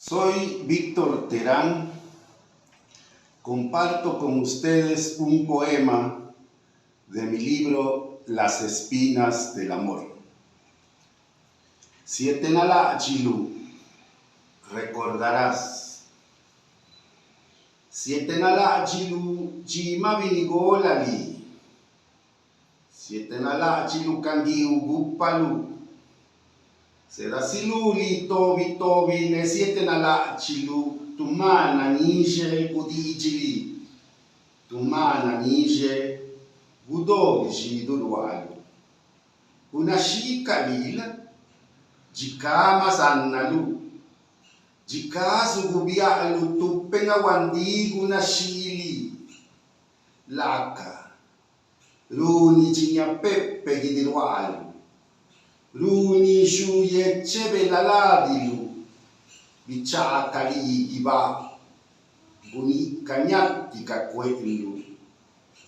Soy Víctor Terán. Comparto con ustedes un poema de mi libro Las espinas del amor. Sietenala Chilu, recordarás. Sietenala Chilu, Chima Vinigolali. Sietenala Chilu Kangiu Gupalu. Seda siluli tobi ne sietenala Chilu. Tumana nije udijili, tumana nije gudoji durwalu. Unashika lila, jikama sannalu, jikasu gubialu tupenga wandigu nashili. Laka, runi jinya pepe gidirwalu, runi shuye chebe laladilu. Bicara kali iba buni kanyati kakwelu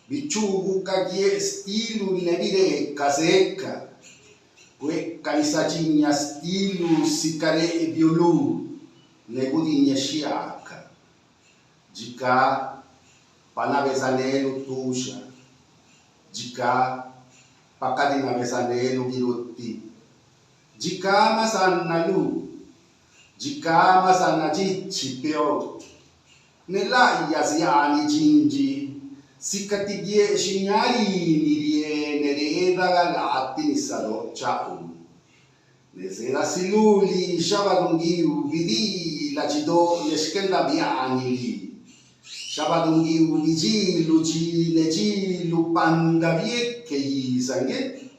bichugu kagie stilu nebire kazeka kwe kanisajinya stilu sikare biolu negudinya shiaka jika panavezanelu tusha jika pakadinavezanelu giruti jika masanalu jika masana jichi peo nela yaziani jinji sikatigie shinyari nirie nereda galati nisalo chau nezera siluli shabadungiu vidi la chido yeshkenda biani shabadungiu vigilu chilejilu panda vieke yisange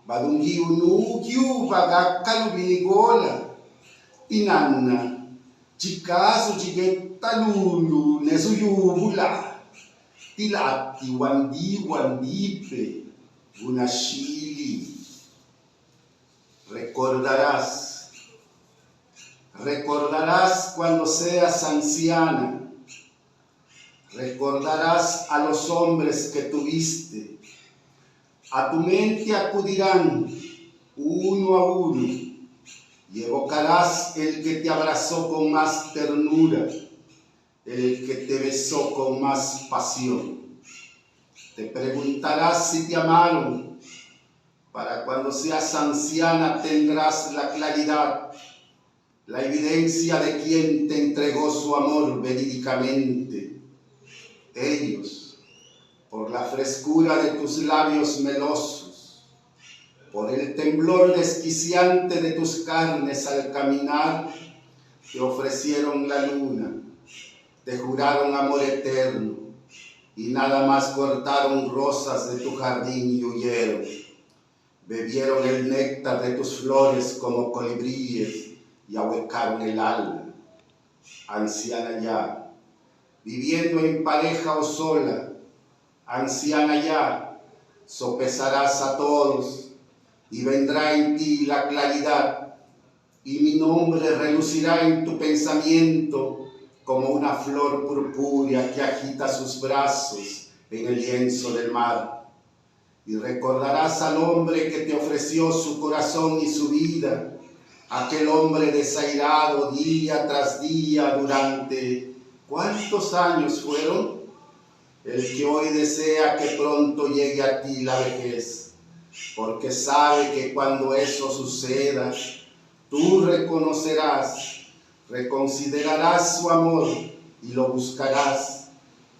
badungiu nukiu bagakalu binigola inanna jikasu jigetalulu nesuyubula tilati wandipe unashili. Recordarás cuando seas anciana, recordarás a los hombres que tuviste, a tu mente acudirán uno a uno y evocarás el que te abrazó con más ternura, el que te besó con más pasión. Te preguntarás si te amaron. Para cuando seas anciana tendrás la claridad, la evidencia de quien te entregó su amor verídicamente. Ellos, por la frescura de tus labios melosos, por el temblor desquiciante de tus carnes al caminar, te ofrecieron la luna, te juraron amor eterno y nada más cortaron rosas de tu jardín y huyeron. Bebieron el néctar de tus flores como colibríes y ahuecaron el alma. Anciana ya, viviendo en pareja o sola, anciana ya, sopesarás a todos y vendrá en ti la claridad, y mi nombre relucirá en tu pensamiento como una flor purpúrea que agita sus brazos en el lienzo del mar. Y recordarás al hombre que te ofreció su corazón y su vida, aquel hombre desairado día tras día durante ¿cuántos años fueron? El que hoy desea que pronto llegue a ti la vejez, porque sabe que cuando eso suceda, tú reconocerás, reconsiderarás su amor y lo buscarás,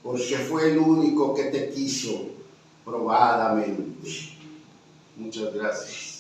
porque fue el único que te quiso probadamente. Muchas gracias.